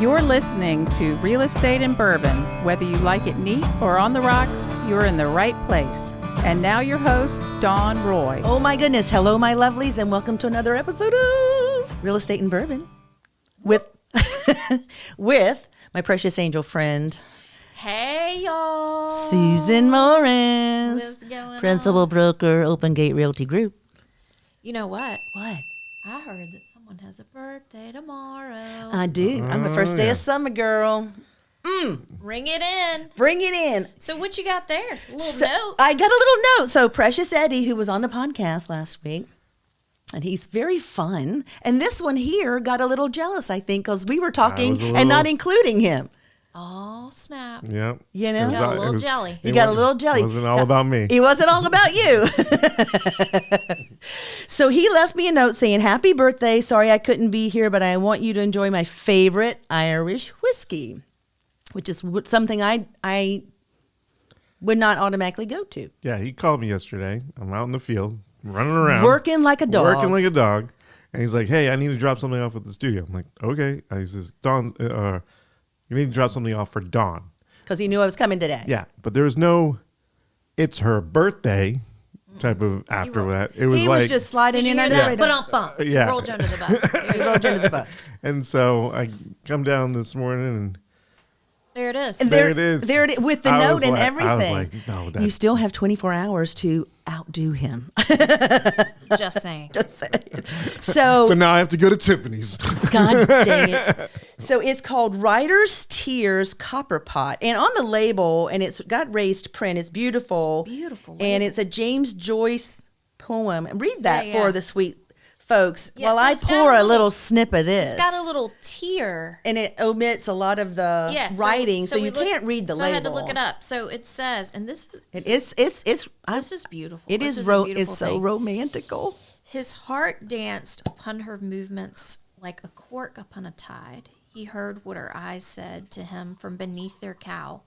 You're listening to Real Estate and Bourbon. Whether you like it neat or on the rocks, you're in the right place. And now your host, Dawn Roy. Oh my goodness. Hello, my lovelies, and welcome to another episode of Real Estate and Bourbon with my precious angel friend, hey y'all, Susan Morris, what's going Principal on? Broker, Open Gate Realty Group. You know what? What? I heard that someone has a birthday tomorrow. I do. I'm the first day of summer, girl. Ring it in. Bring it in. So what you got there? A little note? I got a little note. So Precious Eddie, who was on the podcast last week, and he's very fun. And this one here got a little jealous, I think, because we were talking and not including him. Oh, snap. Yep. You know? You got a little jelly. You got a little jelly. It wasn't all about me. It wasn't all about you. So he left me a note saying, happy birthday. Sorry I couldn't be here, but I want you to enjoy my favorite Irish whiskey, which is something I would not automatically go to. Yeah, he called me yesterday. I'm out in the field, running around. Working like a dog. Working like a dog. And he's like, hey, I need to drop something off at the studio. I'm like, okay. He says, Dawn, you need to drop something off for Dawn. Because he knew I was coming today. Yeah, but there was no, it's her birthday type of after that. It was He like, was just sliding Did in you hear under the that? radar. Bump. Yeah. Rolled you under the bus. He rolled you under the bus. and so I come down this morning and There it is. And there it is. There it is, with the I note was and like- I everything. was like, no, that's- You still have 24 hours to outdo him. Just saying. Just saying. So now I have to go to Tiffany's. God dang it. So it's called Writer's Tears Copper Pot. And on the label, and it's got raised print, it's beautiful. It's beautiful And label. it's a James Joyce poem. And read that Yeah, yeah. for the sweet folks Yeah, while so I it's got pour a a little- little snip of this. It's got a little tear. And it omits a lot of the Yeah, writing, so we you can't read the so label. I had to look it up. So it says, and this is It's this is beautiful. it This is a beautiful it's so thing. romantical. His heart danced upon her movements like a cork upon a tide. He heard what her eyes said to him from beneath their cowl,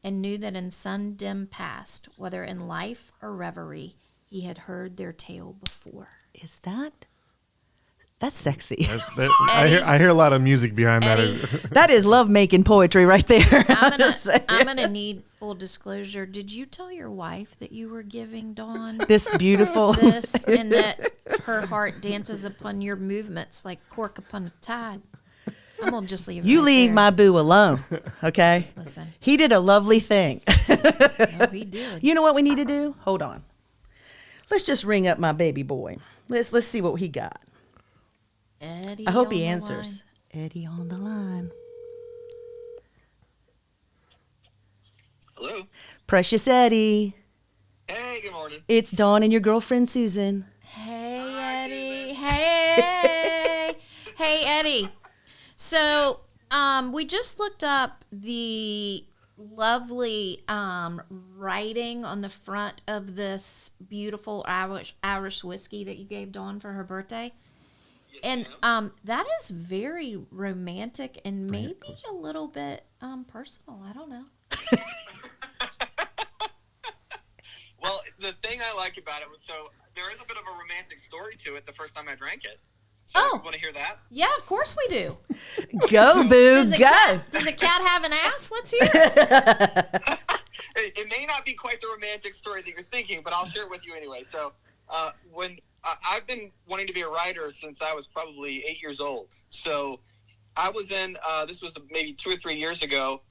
and knew that in some dim past, whether in life or reverie, he had heard their tale before. Is that's sexy. I hear a lot of music behind Eddie, that. That is love making poetry right there. I'm gonna need full disclosure. Did you tell your wife that you were giving Dawn This beautiful this and that her heart dances upon your movements like cork upon a tide? I'm gonna just leave it. You right leave there. my boo alone, okay? Listen. He did a lovely thing. No, he did. You know what we need to do? Hold on. Let's just ring up my baby boy. Let's see what he got. Eddie I hope on he the answers. Eddie on the line. Hello. Precious Eddie. Hey, good morning. It's Dawn and your girlfriend Susan. line. Hey, Eddie. Hey. Hey, Eddie. So, we just looked up the lovely writing on the front of this beautiful Irish whiskey that you gave Dawn for her birthday. And that is very romantic and maybe a little bit personal. I don't know. Well, the thing I like about it was there is a bit of a romantic story to it the first time I drank it. So Oh. you want to hear that? Yeah, of course we do. Go, boo, Does a go. cat have an ass? Let's hear it. It may not be quite the romantic story that you're thinking, but I'll share it with you anyway. So when I've been wanting to be a writer since I was probably 8 years old. So I was this was maybe 2 or 3 years ago.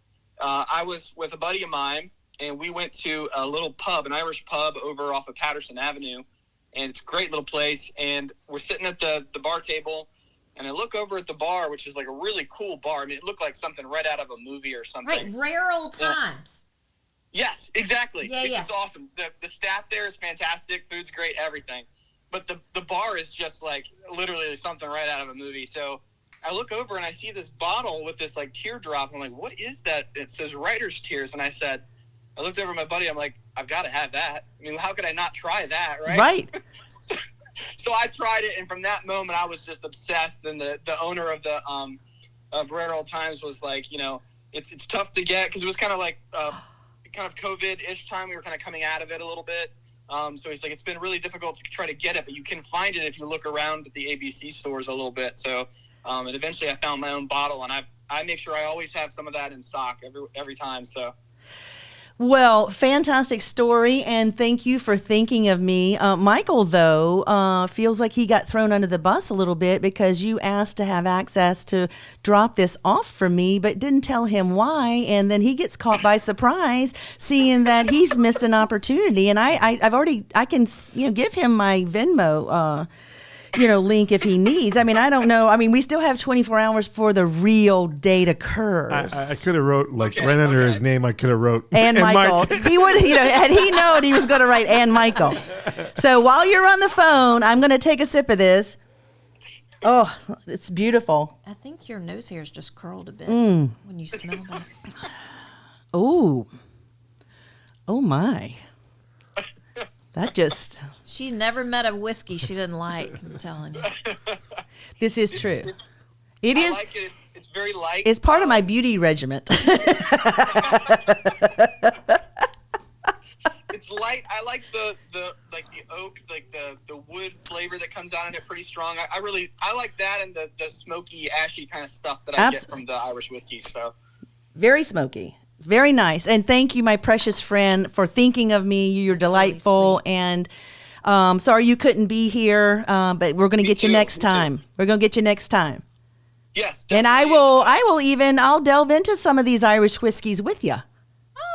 I was with a buddy of mine, and we went to a little pub, an Irish pub over off of Patterson Avenue. And it's a great little place. And we're sitting at the bar table, and I look over at the bar, which is like a really cool bar. I mean, it looked like something right out of a movie or something. Right, rare old Yeah. times. Yes, exactly. Yeah. It's awesome. The staff there is fantastic. Food's great, everything. But the bar is just like literally something right out of a movie. So I look over and I see this bottle with this like teardrop. I'm like, what is that? It says Writer's Tears. And I looked over at my buddy. I'm like, I've got to have that. I mean, how could I not try that, right? Right. So I tried it, and from that moment, I was just obsessed. And the owner of the of Rare Old Times was like, you know, it's tough to get because it was kind of like kind of COVID-ish time. We were kind of coming out of it a little bit. So he's like, it's been really difficult to try to get it, but you can find it if you look around at the ABC stores a little bit. So, and eventually I found my own bottle, and I've I make sure I always have some of that in stock every time. So. Well, fantastic story, and thank you for thinking of me. Michael, though, feels like he got thrown under the bus a little bit because you asked to have access to drop this off for me, but didn't tell him why, and then he gets caught by surprise, seeing that he's missed an opportunity. And I can give him my Venmo link if he needs. I mean, I don't know. I mean, we still have 24 hours for the real date occurs. I could have wrote right under his name. I could have wrote and Michael. He would, had he known, he was going to write and Michael. So while you're on the phone, I'm going to take a sip of this. Oh, it's beautiful. I think your nose hairs just curled a bit when you smell that. Oh my. That just... She's never met a whiskey she didn't like, I'm telling you. This is true. I like it. It's very light. It's part of my beauty regimen. It's light. I like the oak, like the wood flavor that comes out in it pretty strong. I like that and the smoky, ashy kind of stuff that I get from the Irish whiskey. So very smoky. Very nice. And thank you, my precious friend, for thinking of me. You're delightful. Really, and sorry you couldn't be here, but we're going to get you next time. We're going to get you next time. Yes. Definitely. And I'll delve into some of these Irish whiskeys with you.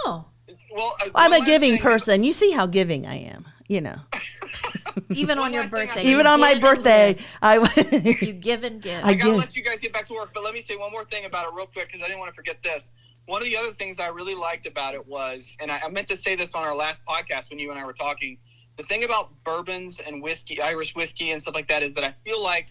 Oh. Well, I'm a giving person. You see how giving I am, Even on your birthday. Even on my birthday. You give and give. I got to let you guys get back to work, but let me say one more thing about it real quick because I didn't want to forget this. One of the other things I really liked about it was, and I meant to say this on our last podcast when you and I were talking, the thing about bourbons and whiskey, Irish whiskey and stuff like that is that I feel like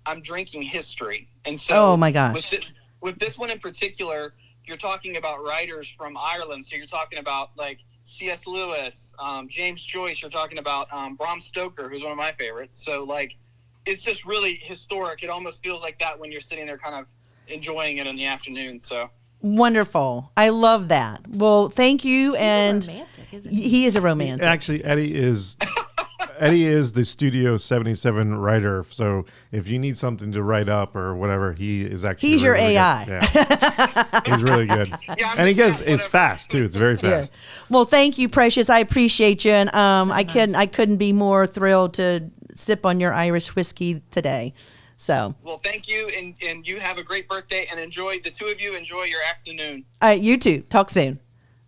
I'm drinking history. And so oh my gosh. With this one in particular, you're talking about writers from Ireland. So you're talking about like C.S. Lewis, James Joyce, you're talking about Bram Stoker, who's one of my favorites. So like, it's just really historic. It almost feels like that when you're sitting there kind of enjoying it in the afternoon. So. Wonderful. I love that. Well, thank you. And he's a romantic, isn't he? He is a romantic. Actually, Eddie is the Studio 77 writer. So if you need something to write up or whatever, he is actually he's your really AI. Yeah. He's really good. Yeah, and it's fast too. It's very fast. Yeah. Well, thank you, Precious. I appreciate you. And I couldn't be more thrilled to sip on your Irish whiskey today. So. Well, thank you, and you have a great birthday, and enjoy your afternoon. All right, you too. Talk soon.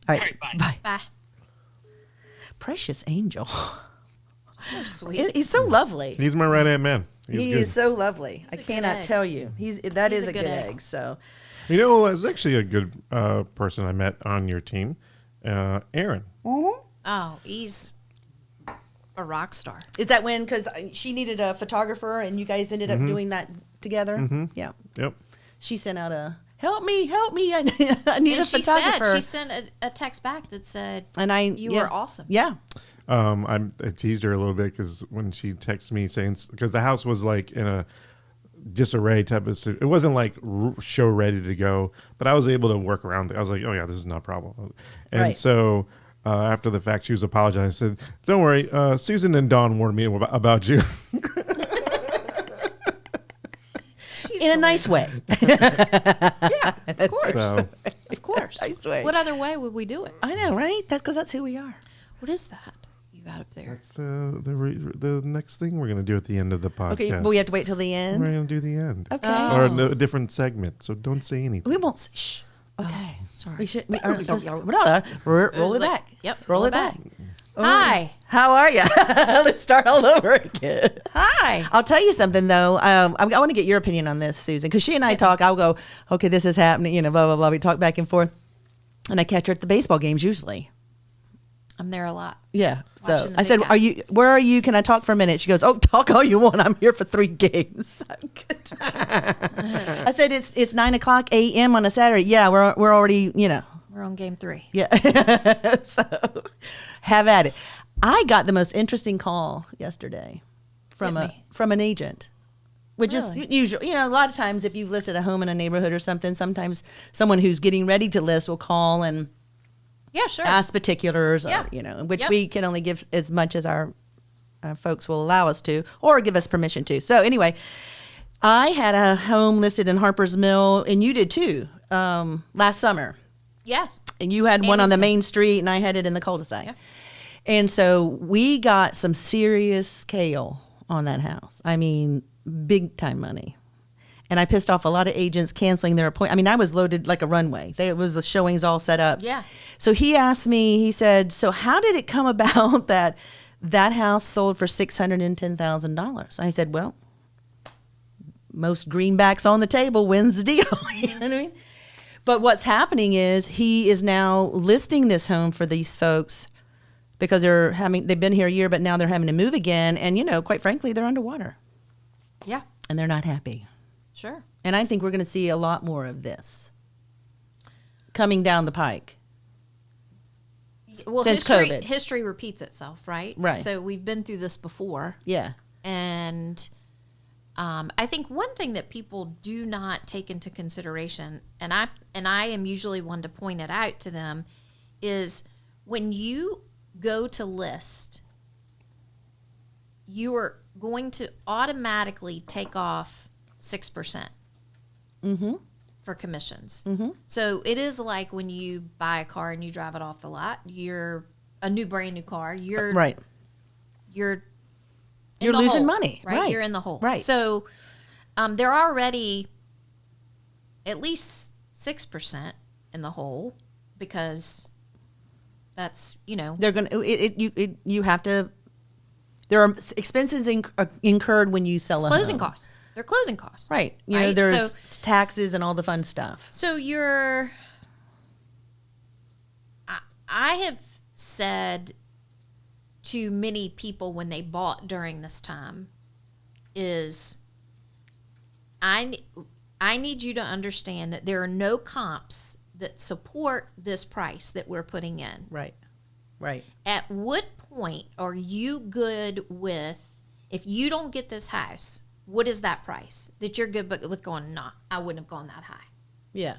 All right, bye. Bye. Precious angel. So sweet. He's so lovely. He's my right-hand man. He is so lovely. I cannot tell you. That is a good egg. So. There's actually a good person I met on your team, Aaron. Mm-hmm. Oh, he's a rock star. Is that because she needed a photographer and you guys ended up doing that together? Mm-hmm. Yeah. Yep. She sent out a help me, I need a photographer. She sent a text back that said, and you were awesome. Yeah. I teased her a little bit because when she texted me saying, because the house was like in a disarray type of, it wasn't like show ready to go, but I was able to work around it. I was like, oh yeah, this is not a problem. And so after the fact, she was apologizing. I said, don't worry, Susan and Dawn warned me about you. In a nice way. Yeah, of course. So. Of course. Nice way. What other way would we do it? I know, right? That's who we are. What is that you got up there? That's the next thing we're going to do at the end of the podcast. Okay, but we have to wait till the We're end. going to do the end. Okay. Or a different segment, so don't say anything. We won't say, shh. Okay. Oh, sorry. We should. We aren't supposed to. Roll it back. Yep. Roll it back. Hi. How are you? Let's start all over again. Hi. I'll tell you something though. I want to get your opinion on this, Susan, because she and I talk. I'll go, okay, this is happening. Blah blah blah. We talk back and forth, and I catch her at the baseball games usually. I'm there a lot. Yeah. Watching So the I said, big guy. where are you? Can I talk for a minute? She goes, oh, talk all you want. I'm here for 3 games. I said, it's 9:00 a.m. on a Saturday. Yeah, we're already, We're on game 3. Yeah. So have at it. I got the most interesting call yesterday from an agent, which is usual. A lot of times if you've listed a home in a neighborhood or something, sometimes someone who's getting ready to list will call and Yeah, sure. ask particulars, Yeah. which we can only give as much as our folks will allow us to or give us permission to. So anyway, I had a home listed in Harper's Mill, and you did too, last summer. Yes. And you had one on the Hamilton. main street, and I had it in the cul-de-sac. Yeah. And so we got some serious kale on that house. I mean, big time money. And I pissed off a lot of agents canceling their appointment. I mean, I was loaded like a runway. There was the showings all set up. Yeah. So he asked me, he said, so how did it come about that house sold for $610,000? I said, well, most greenbacks on the table wins the deal. You know what I mean? But what's happening is he is now listing this home for these folks because they've been here a year, but now they're having to move again. And, quite frankly, they're underwater Yeah. and they're not happy. Sure. And I think we're going to see a lot more of this coming down the pike. Well, Since history, COVID. history repeats itself, right? Right. So we've been through this before. Yeah. And I think one thing that people do not take into consideration, and I am usually one to point it out to them, is when you go to list, you are going to automatically take off 6% for commissions. So it is like when you buy a car and you drive it off the lot. You're a brand new car. You're Right. You're You're the losing hole, money. Right. You're in the hole. Right. So they're already at least 6% in the hole because that's, They're going to, you have to, there are expenses incurred when you sell a closing home. costs. They're closing costs. Right. Right? There's So- taxes and all the fun stuff. So I have said to many people when they bought during this time is I need you to understand that there are no comps that support this price that we're putting in. Right. Right. At what point are you good with, if you don't get this house, what is that price that you're good with going, nah, I wouldn't have gone that high? Yeah.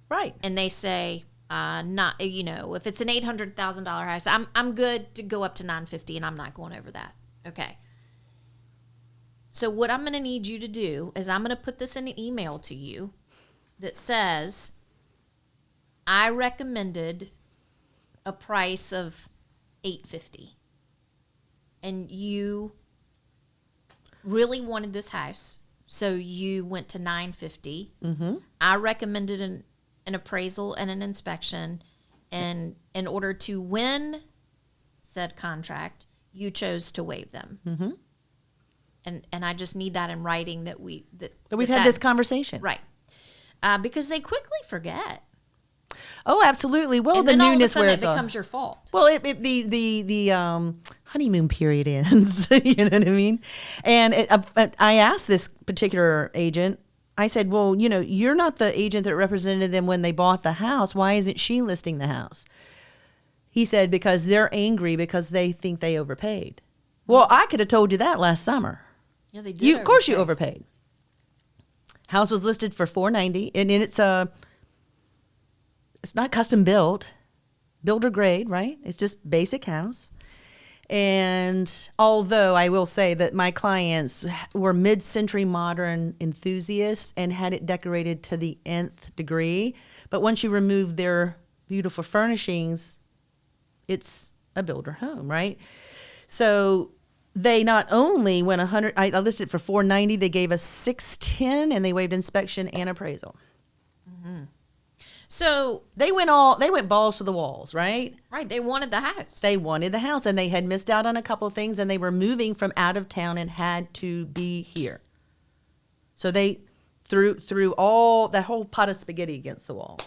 Right. And they say, not, if it's an $800,000 house, I'm good to go up to $950 and I'm not going over that. Okay. So what I'm going to need you to do is I'm going to put this in an email to you that says, I recommended a price of $850 and you really wanted this house, so you went to $950. I recommended an appraisal and an inspection, and in order to win said contract, you chose to waive them. And I just need that in writing that we've had this conversation. right, because they quickly forget. Oh, absolutely. Well, And the then all of a newness sudden wears it off. becomes your fault. Well, the honeymoon period ends. You know what I mean? And I asked this particular agent. I said, "Well, you're not the agent that represented them when they bought the house. Why isn't she listing the house?" He said, "Because they're angry because they think they overpaid." Well, I could have told you that last summer. Yeah, they did. Of course, you overpaid. House was listed for $490, and it's not custom built, builder grade, right? It's just basic house. And although I will say that my clients were mid-century modern enthusiasts and had it decorated to the nth degree, but once you remove their beautiful furnishings, it's a builder home, right? So they not only went I listed it for $490, they gave us $610, and they waived inspection and appraisal. So They went balls to the walls, right? right, they wanted the house. They wanted the house, and they had missed out on a couple of things, and they were moving from out of town and had to be here. So they threw all that whole pot of spaghetti against the wall,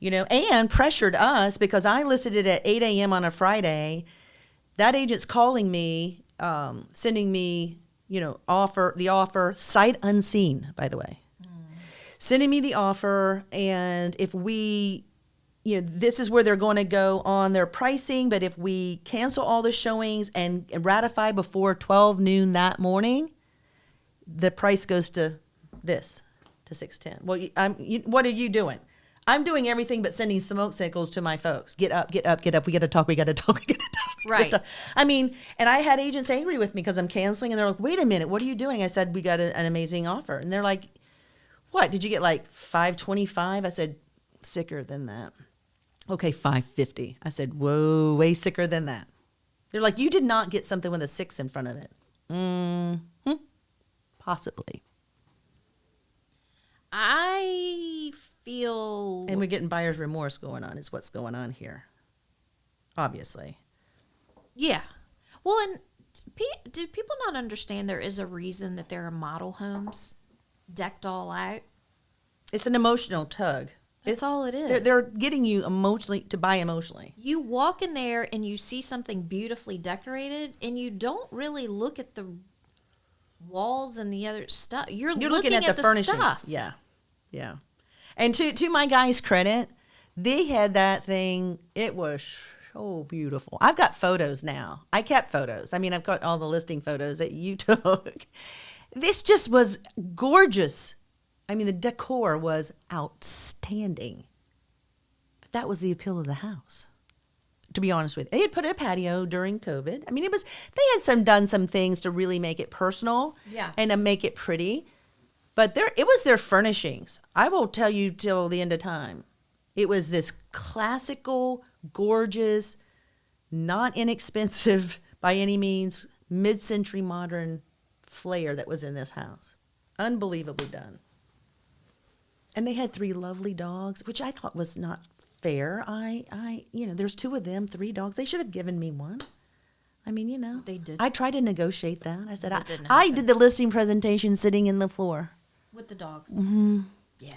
and pressured us because I listed it at 8 a.m. on a Friday. That agent's calling me, sending me, the offer, sight unseen, by the way. Sending me the offer, and if we, this is where they're going to go on their pricing, but if we cancel all the showings and ratify before 12 noon that morning, the price goes to $610. Well, what are you doing? I'm doing everything but sending smoke signals to my folks. Get up, get up, get up. We got to talk, we got to talk, we got to talk. Right. I mean, and I had agents angry with me because I'm canceling, and they're like, "Wait a minute, what are you doing?" I said, "We got an amazing offer," and they're like, "What? Did you get like 525?" I said, "Sicker than that." Okay, 550. I said, "Whoa, way sicker than that." They're like, "You did not get something with a 6 in front of it." Possibly. I feel. And we're getting buyer's remorse going on. Is what's going on here. Obviously. Yeah. Well, and do people not understand there is a reason that there are model homes decked all out? It's an emotional tug. That's all it is. They're getting you emotionally to buy emotionally. You walk in there and you see something beautifully decorated, and you don't really look at the walls and the other stuff. You're looking at the furnishings. stuff. Yeah. Yeah. And to my guys' credit, they had that thing. It was so beautiful. I've got photos now. I kept photos. I mean, I've got all the listing photos that you took. This just was gorgeous. I mean, the decor was outstanding. But that was the appeal of the house, to be honest with you. They had put in a patio during COVID. I mean, they had done some things to really make it personal, and to make it pretty. But it was their furnishings. I will tell you till the end of time. It was this classical, gorgeous, not inexpensive by any means, mid-century modern flair that was in this house. Unbelievably done. And they had 3 lovely dogs, which I thought was not fair. There's 2 of them, 3 dogs. They should have given me 1. I mean, They did. I tried to negotiate that. I said, didn't I happen. did the listing presentation sitting in the floor. With the dogs. Mm-hmm. Yeah.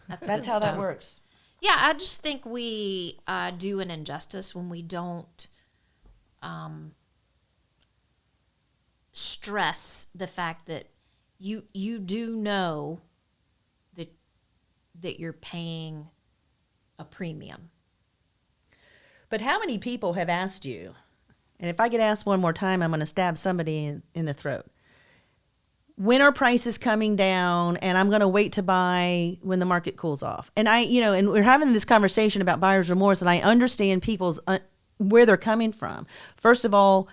That's how stuff. that works. Yeah, I just think we do an injustice when we don't stress the fact that you do know that you're paying a premium. But how many people have asked you, and if I get asked one more time, I'm going to stab somebody in the throat. When are prices coming down? And I'm going to wait to buy when the market cools off. And and we're having this conversation about buyer's remorse, and I understand people's where they're coming from. First of all,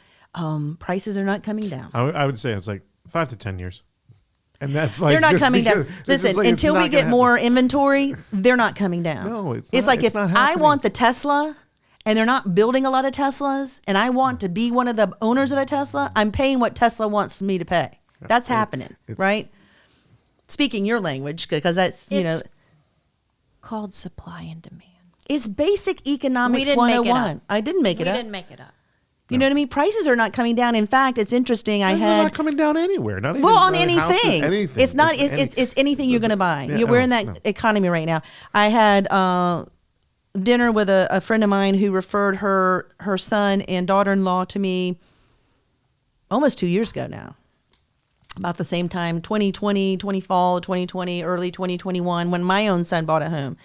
prices are not coming down. I would say it's like 5 to 10 years. And that's like they're not just coming down. because- it's Listen, just like it's until not we get gonna more inventory, they're not coming down. No, it's It's not- like it's if not I happening. want the Tesla and they're not building a lot of Teslas and I want to be one of the owners of a Tesla, I'm paying what Tesla wants me to pay. That's happening, right? Speaking your language, because that's, It's called supply and demand. it's basic economics We didn't make it 101. up. I didn't make it We up. didn't make it up. You know what I mean? Prices are not coming down. In fact, it's interesting. Prices are not coming down anywhere. Not even on houses, anything. anything. It's not. It's anything you're going to buy. Yeah, We're in that economy right now. I had dinner with a friend of mine who referred her son and daughter-in-law to me almost 2 years ago now. About the same time, 2020, fall 2020, early 2021, when my own son bought a home.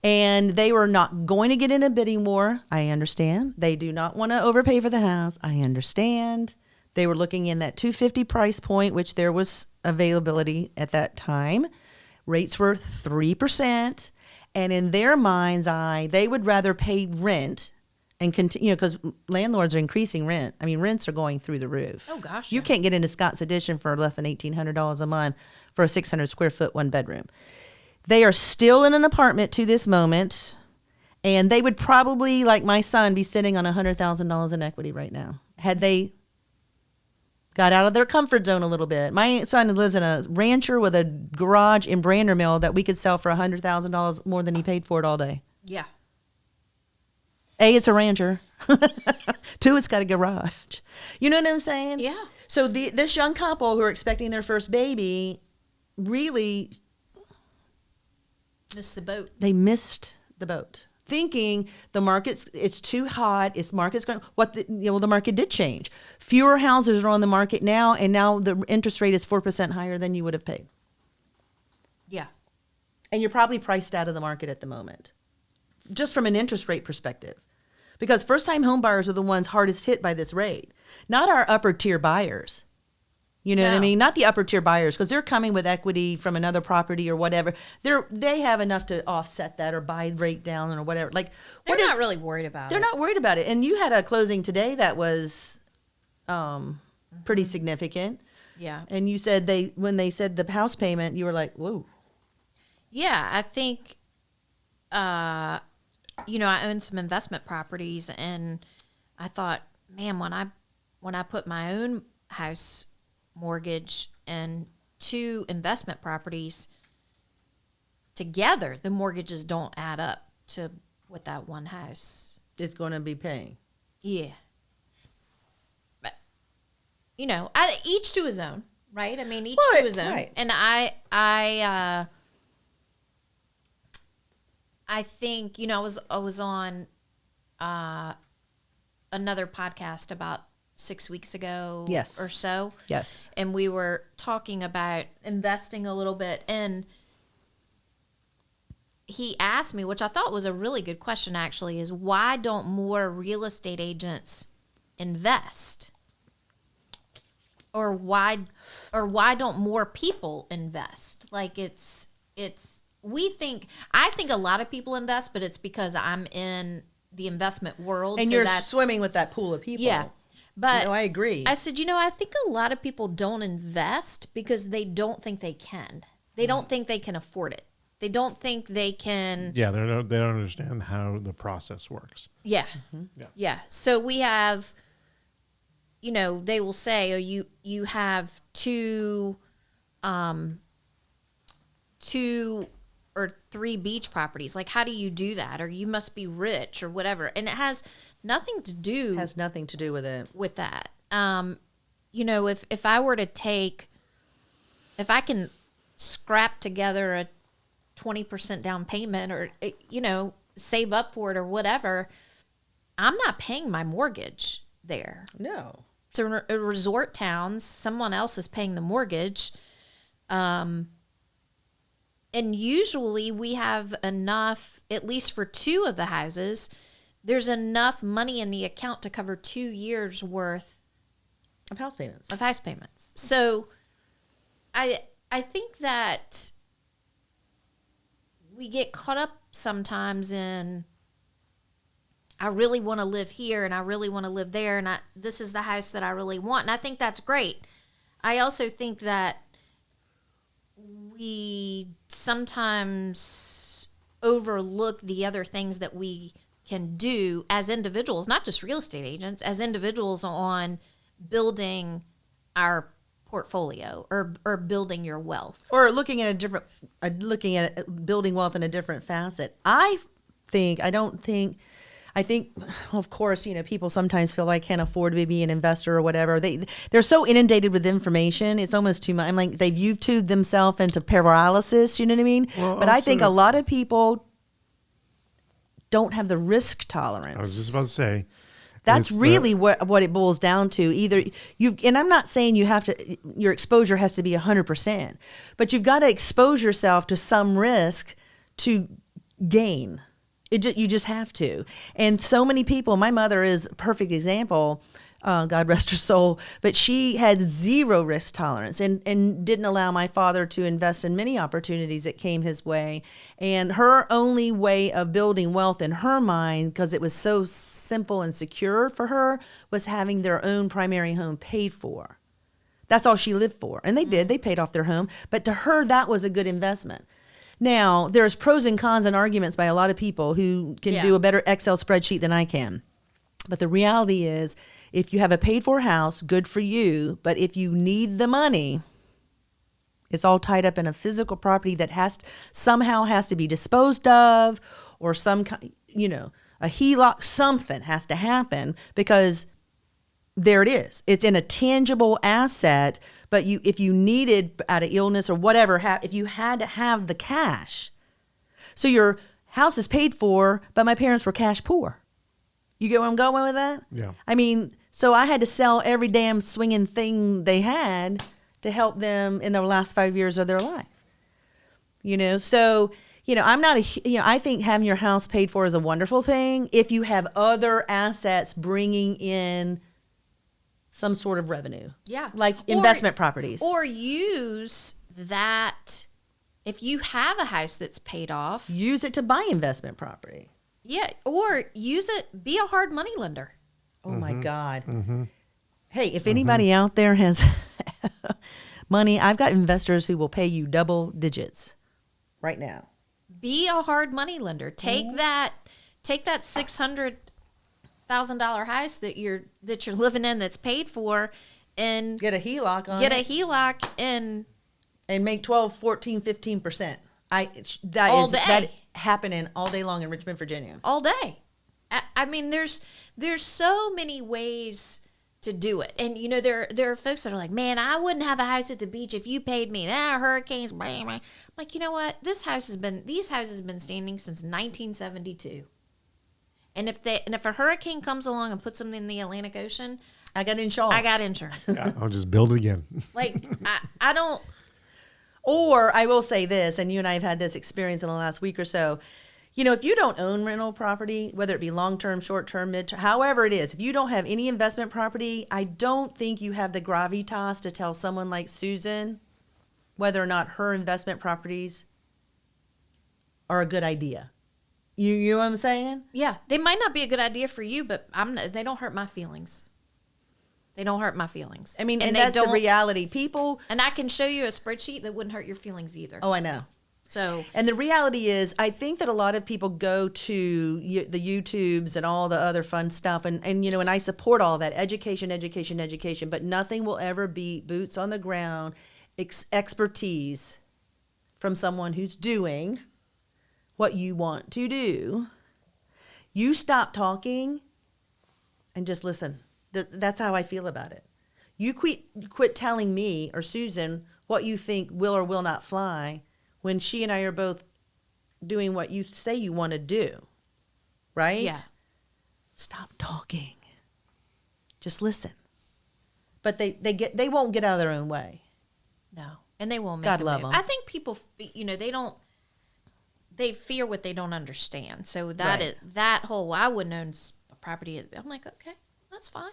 And they were not going to get in a bidding war. I understand. They do not want to overpay for the house. I understand. They were looking in that $250 price point, which there was availability at that time. Rates were 3%. And in their mind's eye, they would rather pay rent and continue, because landlords are increasing rent. I mean, rents are going through the roof. Oh, gosh, You yeah. can't get into Scott's Addition for less than $1,800 a month for a 600 square foot 1-bedroom. They are still in an apartment to this moment, and they would probably, like my son, be sitting on $100,000 in equity right now had they got out of their comfort zone a little bit. My son lives in a rancher with a garage in Brandermill that we could sell for $100,000 more than he paid for it all day. Yeah. A, it's a rancher. 2, it's got a garage. You know what I'm saying? Yeah. So this young couple who are expecting their first baby really... Missed the boat. They missed the boat, thinking it's too hot. The market did change. Fewer houses are on the market now, and now the interest rate is 4% higher than you would have paid. Yeah. And you're probably priced out of the market at the moment, just from an interest rate perspective, because first-time home buyers are the ones hardest hit by this rate, not our upper tier buyers. You know what I No. mean? Not the upper tier buyers, because they're coming with equity from another property or whatever. They have enough to offset that or buy rate down or whatever. Like They're what is- not really worried about They're it. not worried about it. And you had a closing today that was pretty significant. Yeah. And you said when they said the house payment, you were like, whoa. Yeah, I think, I own some investment properties, and I thought, man, when I put my own house mortgage and 2 investment properties together, the mortgages don't add up to what that one house. It's going to be paying. Yeah. But, each to his own, right? I mean, each Right, to his own. right. And I think, I was on another podcast about 6 weeks ago Yes. or so. Yes. And we were talking about investing a little bit. And he asked me, which I thought was a really good question actually, is why don't more real estate agents invest? Or why don't more people invest? Like I think a lot of people invest, but it's because I'm in the investment world. And so you're that's swimming with that pool of people. Yeah. But No, I agree. I said, I think a lot of people don't invest because they don't think they can. They don't think they can afford it. They don't think they can. Yeah, they don't understand how the process works. Yeah. Yeah. Yeah. So we have, they will say, oh, you have two or 3 beach properties. Like, how do you do that? Or you must be rich or whatever. And it has nothing to do has nothing to do with it. with that. If I were to if I can scrap together a 20% down payment or, save up for it or whatever, I'm not paying my mortgage there. No. It's a resort town. Someone else is paying the mortgage. And usually we have enough, at least for 2 of the houses, there's enough money in the account to cover 2 years worth Of house payments. of house payments. So I think that we get caught up sometimes in, I really want to live here and I really want to live there and this is the house that I really want. And I think that's great. I also think that we sometimes overlook the other things that we can do as individuals, not just real estate agents, as individuals on building our portfolio or building your wealth. Or looking at looking at building wealth in a different facet. I think, of course, people sometimes feel like can't afford to be an investor or whatever. They're so inundated with information. It's almost too much. I'm like, they've YouTubed themselves into paralysis. You know what I mean? Well, but I think a also- lot of people don't have the risk tolerance. I was just about to say. That's it's really what it boils down to. Either and I'm not saying your exposure has to be 100%, but you've got to expose yourself to some risk to gain. You just have to. And so many people, my mother is a perfect example, God rest her soul, but she had 0 risk tolerance and didn't allow my father to invest in many opportunities that came his way. And her only way of building wealth in her mind, because it was so simple and secure for her, was having their own primary home paid for. That's all she lived for. And they did. They paid off their home. But to her, that was a good investment. Now, there's pros and cons and arguments by a lot of people who can do a better Excel spreadsheet than I can. But the reality is, if you have a paid-for house, good for you. But if you need the money, it's all tied up in a physical property that somehow has to be disposed of, or a HELOC, something has to happen, because there it is. It's in a tangible asset, but if you needed out of illness or whatever, if you had to have the cash. So your house is paid for, but my parents were cash poor. You get where I'm going with that? Yeah. I mean, so I had to sell every damn swinging thing they had to help them in the last 5 years of their life. So, I'm not I think having your house paid for is a wonderful thing if you have other assets bringing in some sort of revenue. Yeah. Like investment properties. Or use that if you have a house that's paid off. Use it to buy investment property. Yeah. Or use it, be a hard money lender. Oh my God. Hey, if anybody out there has money, I've got investors who will pay you double digits right now. Be a hard money lender. Take that $600,000 house that you're living in that's paid for, and Get a HELOC on get it. a HELOC and And make 12, 14, 15%. All day. That happening all day long in Richmond, Virginia. all day. I mean, there's so many ways to do it, and you know there are folks that are like, man, I wouldn't have a house at the beach if you paid me. Hurricanes, blah, blah. I'm like, you know what? These houses have been standing since 1972, and if a hurricane comes along and puts them in the Atlantic Ocean, I got insurance. I got insurance. Yeah, I'll just build it again. Like I don't. Or I will say this, and you and I have had this experience in the last week or so. You know, if you don't own rental property, whether it be long-term, short-term, mid-term, however it is, if you don't have any investment property, I don't think you have the gravitas to tell someone like Susan whether or not her investment properties are a good idea. You know what I'm saying? Yeah, they might not be a good idea for you, but they don't hurt my feelings. They don't hurt my feelings. I mean, and they that's the don't- reality. People, And I can show you a spreadsheet that wouldn't hurt your feelings either. oh, I know. So And the reality is, I think that a lot of people go to the YouTubes and all the other fun stuff. And you know, and I support all that, education, but nothing will ever beat boots on the ground, expertise from someone who's doing what you want to do. You stop talking and just listen. That's how I feel about it. You quit telling me or Susan what you think will or will not fly, when she and I are both doing what you say you want to do, right? yeah, Stop talking. Just listen. But they won't get out of their own way. no, and they won't make God the love move. 'em. I think people, you know, they fear what they don't understand. So Right. that whole I wouldn't own a property. I'm like, okay, that's fine.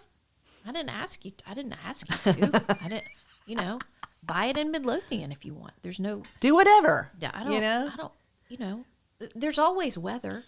I didn't ask you to. I didn't, you know, buy it in Midlothian if you want. There's no, Do whatever. I don't, You know? I don't, you know, there's always weather.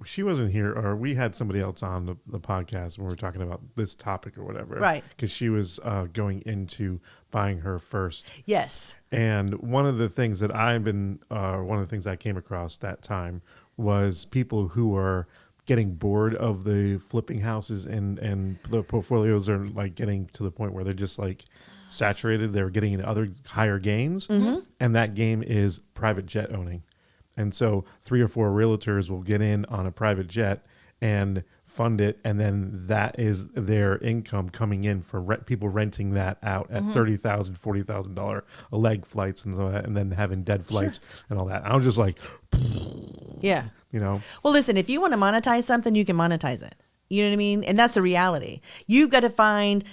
She wasn't here, or we had somebody else on the podcast when we were talking about this topic or whatever. Right. Because she was going into buying her first. Yes. And one of the things that one of the things I came across that time was people who are getting bored of the flipping houses, and the portfolios are like getting to the point where they're just like saturated. They're getting into other higher games. And that game is private jet owning. And so 3 or 4 realtors will get in on a private jet and fund it, and then that is their income coming in for people renting that out at $30,000, $40,000 a leg flights and all that, and then having dead flights and all that. I was just like, Yeah. you know, Well, listen, if you want to monetize something, you can monetize it. You know what I mean? And that's the reality. You've got to find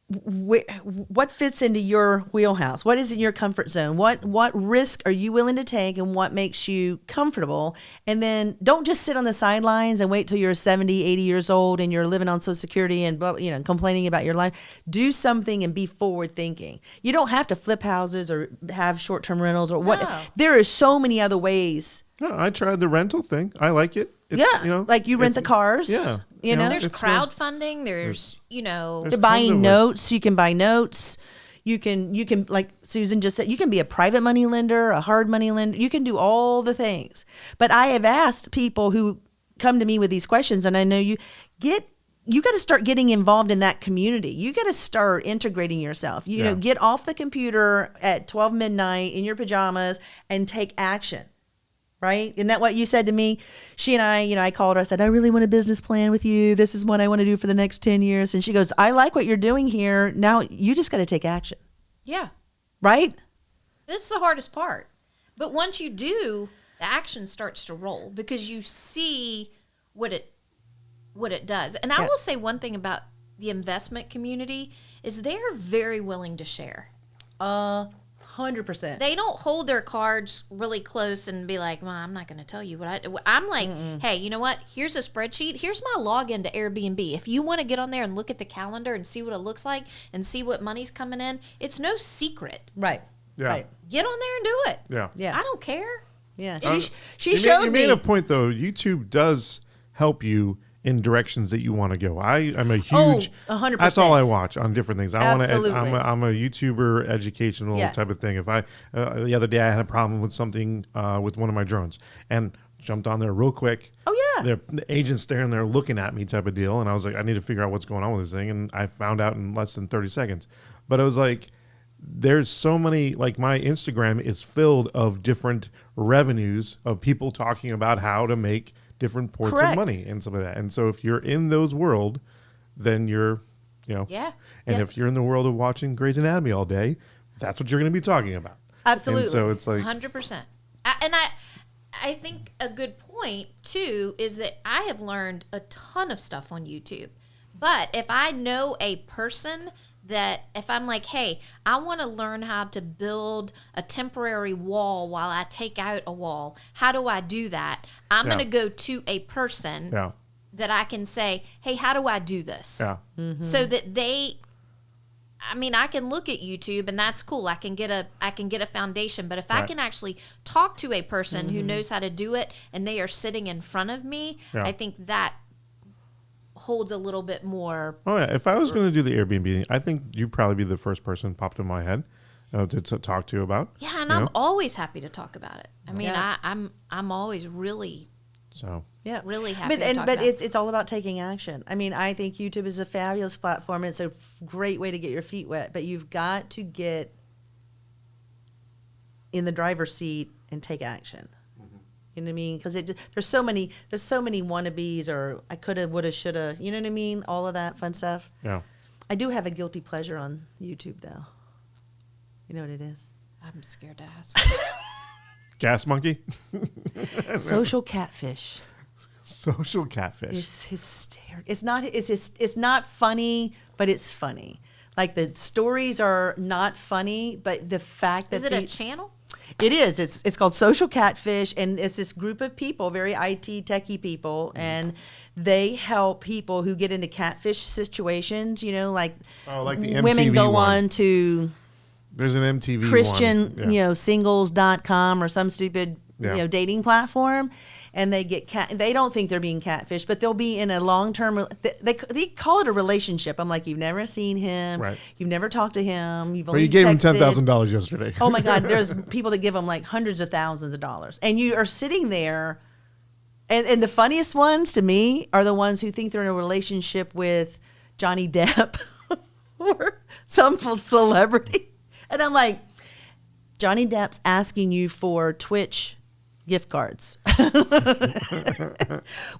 what fits into your wheelhouse. What is in your comfort zone? What risk are you willing to take, and what makes you comfortable? And then don't just sit on the sidelines and wait till you're 70, 80 years old and you're living on Social Security and complaining about your life. Do something and be forward thinking. You don't have to flip houses or have short-term rentals or what. No. There are so many other ways. no, I tried the rental thing. I like it. Yeah, you know, like you rent it's- the cars. Yeah. You know? There's it's crowdfunding. There's, you know, there's To tons buying of ways. notes, you can buy notes. You can like Susan just said, you can be a private money lender, a hard money lender. You can do all the things. But I have asked people who come to me with these questions, and I know you got to start getting involved in that community. You got to start integrating yourself. You know, get off the computer at 12 midnight in your pajamas and take action. Right? Isn't that what you said to me? She and I called her. I said, I really want a business plan with you. This is what I want to do for the next 10 years. And she goes, I like what you're doing here. Now you just got to take action. yeah, Right? it's the hardest part. But once you do, the action starts to roll because you see what it does. And I Yeah. will say one thing about the investment community is they're very willing to share. 100%. They don't hold their cards really close and be like, well, I'm not going to tell you I'm like, hey, you know what? Here's a spreadsheet. Here's my login to Airbnb. If you want to get on there and look at the calendar and see what it looks like and see what money's coming in, it's no secret. Right. Yeah. Right. Get on there and do it. Yeah. Yeah. I don't care. Yeah. She You showed you me. made a point though. YouTube does help you in directions that you want to go. I'm a huge. 100%. That's all I watch on different things. I want to. Absolutely. I'm a YouTuber, educational Yeah. type of thing. If I the other day I had a problem with something with one of my drones and jumped on there real quick. Oh, yeah. The agent's staring there looking at me type of deal, and I was like, I need to figure out what's going on with this thing, and I found out in less than 30 seconds. But it was like, there's so many, like my Instagram is filled of different revenues of people talking about how to make different ports Correct. of money and some of that. And so if you're in those world, then you're, Yeah. And Yeah. if you're in the world of watching Grey's Anatomy all day, that's what you're going to be talking about. Absolutely. And so it's like, 100%. I think a good point too is that I have learned a ton of stuff on YouTube. But if I know a person that if I'm like, hey, I want to learn how to build a temporary wall while I take out a wall, how do I do that? I'm Yeah. going to go to a person yeah, that I can say, hey, how do I do this? yeah, So that I can look at YouTube and that's cool. I can get a foundation, but if I Right. can actually talk to a person who knows how to do it and they are sitting in front of me, Yeah. I think that holds a little bit more. Oh yeah, if I was going to do the Airbnb thing, I think you'd probably be the first person popped in my head to talk to about. Yeah, and you I'm know? always happy to talk about it. I mean, Yeah. I'm always really So Yeah, really happy to talk but about it's all about taking action. I mean, I think YouTube is a fabulous platform, and it's a great way to get your feet wet. But you've got to get in the driver's seat and take action. You know what I mean? Because there's so many wannabes, or I coulda, woulda, shoulda. You know what I mean? All of that fun stuff. yeah, I do have a guilty pleasure on YouTube, though. You know what it is? I'm scared to ask. gas monkey, Social catfish. social catfish. It's hysterical. It's not funny, but it's funny. Like the stories are not funny, but the fact that Is it a channel? it is. It's called Social Catfish, and it's this group of people, very IT techie people, and they help people who get into catfish situations. You know, like Like the women MTV go one. on to There's an MTV Christian, one. Yeah. singles.com or some stupid, Yeah. dating platform, and they get they don't think they're being catfished, but they'll be in a long-term, they call it a relationship. I'm like, you've never seen him. Right. You've never talked to him. You've But only you gave him texted. $10,000 yesterday. Oh my God, there's people that give them like hundreds of thousands of dollars. And you are sitting there, and the funniest ones to me are the ones who think they're in a relationship with Johnny Depp or some celebrity. And I'm like, Johnny Depp's asking you for Twitch gift cards.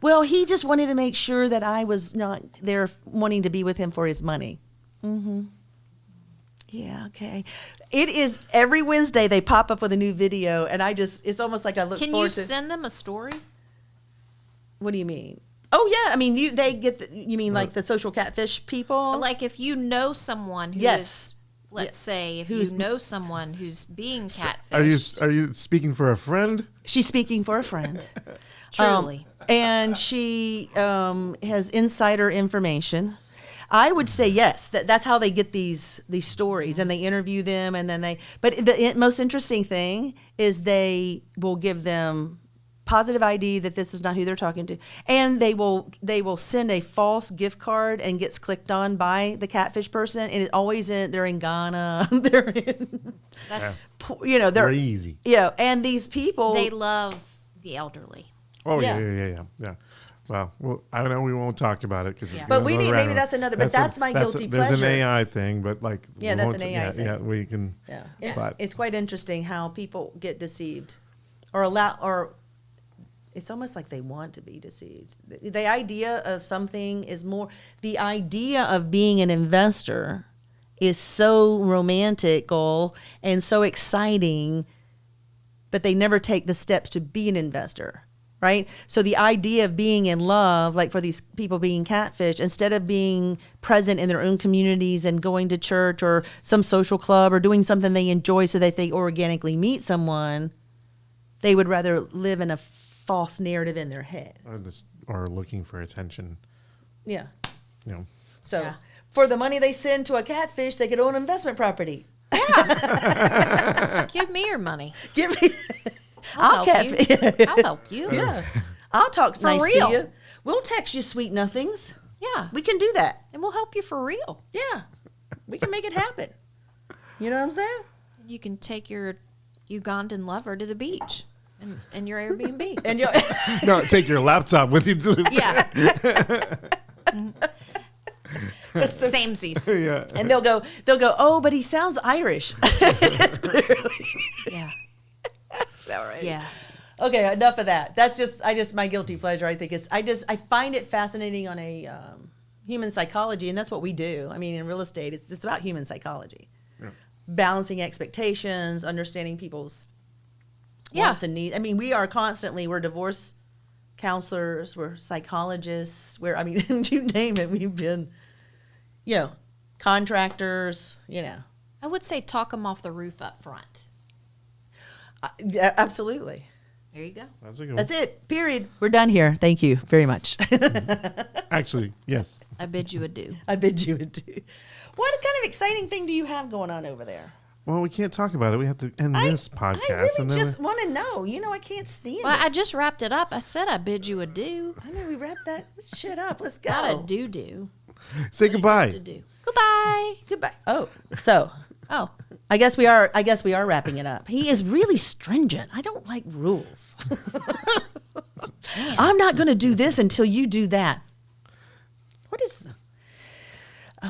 Well, he just wanted to make sure that I was not there wanting to be with him for his money. Yeah, okay. It is every Wednesday they pop up with a new video, and it's almost like I look Can forward you to. send them a story? What do you mean? Oh yeah, I mean they get. You mean like the social catfish people? Like if you know someone who is, Yes. let's say, if Who's- you know someone who's being catfished. Are you speaking for a friend? She's speaking for a friend. Truly. And she has insider information. I would say yes. That's how they get these stories, and they interview them, and then they. But the most interesting thing is they will give them positive ID that this is not who they're talking to, and they will send a false gift card and gets clicked on by the catfish person, and it always they're in Ghana, they're in, That's they're Crazy. and these people they love the elderly. Oh Yeah. yeah. Well, I know we won't talk about it because. Yeah. But we need- maybe that's another- but that's my guilty There's pleasure. an AI thing, but like. Yeah, we that's won't- an AI thing. Yeah, we can. Yeah. But It's quite interesting how people get deceived or it's almost like they want to be deceived. The idea of something is more, the idea of being an investor is so romantical and so exciting, but they never take the steps to be an investor, right? So the idea of being in love, like for these people being catfish, instead of being present in their own communities and going to church or some social club or doing something they enjoy so that they organically meet someone, they would rather live in a false narrative in their head. Or looking for attention. Yeah. You know. So Yeah. for the money they send to a catfish, they could own investment property. Give me your money. Give me. I'll help you. I'll help you. Yeah. I'll talk For nice real. to you. We'll text you sweet nothings. Yeah. We can do that. And we'll help you for real. Yeah. We can make it happen. You know what I'm saying? You can take your Ugandan lover to the beach in your Airbnb. And you No, take your laptop with you to the Samesies. yeah. and they'll go, oh, but he sounds Irish. It's clearly. Yeah. All right. Yeah. Okay, enough of that. That's just my guilty pleasure. I think I find it fascinating on a human psychology, and that's what we do. I mean, in real estate, it's about human psychology, balancing expectations, understanding people's wants and needs. I mean, we're divorce counselors, we're psychologists, you name it, we've been, contractors, I would say talk them off the roof up front. Yeah, absolutely. There you go. That's a good one. That's it. Period. We're done here. Thank you very much. Actually, yes. I bid you adieu. I bid you adieu. What kind of exciting thing do you have going on over there? Well, we can't talk about it. We have to end this podcast. I really and then just want to know. I can't stand Well, it. I just wrapped it up. I said I bid you adieu. I know we wrapped that shit up. Let's go. Not a do-do. say goodbye. To do. Goodbye. Goodbye. Oh, so Oh. I guess we are wrapping it up. He is really stringent. I don't like rules. I'm not going to do this until you do that. What is?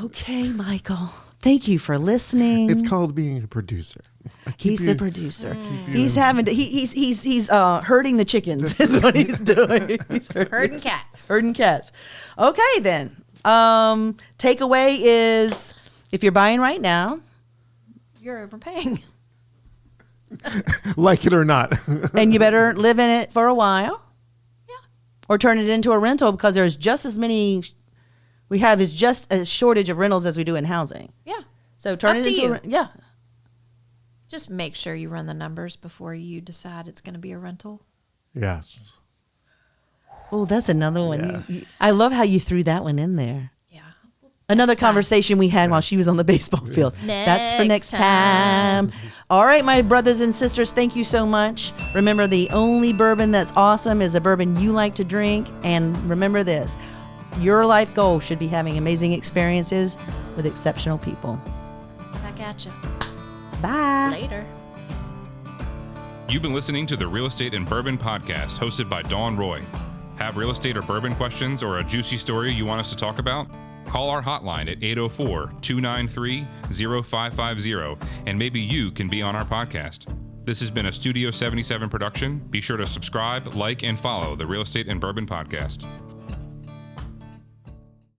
Okay, Michael. Thank you for listening. It's called being a producer. He's the producer. He's having to. He's herding the chickens. Is what he's doing. He's Herding cats. Herding cats. Okay, then. Takeaway is if you're buying right now, You're overpaying. Like it or not. and you better live in it for a while. Yeah. Or turn it into a rental because there's just as many. We have is just a shortage of rentals as we do in housing. Yeah. So turn Up it to into you. a yeah. Just make sure you run the numbers before you decide it's going to be a rental. Yeah. Oh, that's another one. Yeah. I love how you threw that one in there. Yeah. Another Next time. conversation we had while she was on the baseball field. That's for next Next time. All right, my brothers and sisters, thank you so much. Remember, the only bourbon that's awesome is a bourbon you like to drink. And remember this, your life goal should be having amazing experiences with exceptional people. Back at you. Bye. Later. You've been listening to the Real Estate and Bourbon podcast hosted by Dawn Roy. Have real estate or bourbon questions or a juicy story you want us to talk about? Call our hotline at 804-293-0550 and maybe you can be on our podcast. This has been a Studio 77 production. Be sure to subscribe, like, and follow the Real Estate and Bourbon podcast.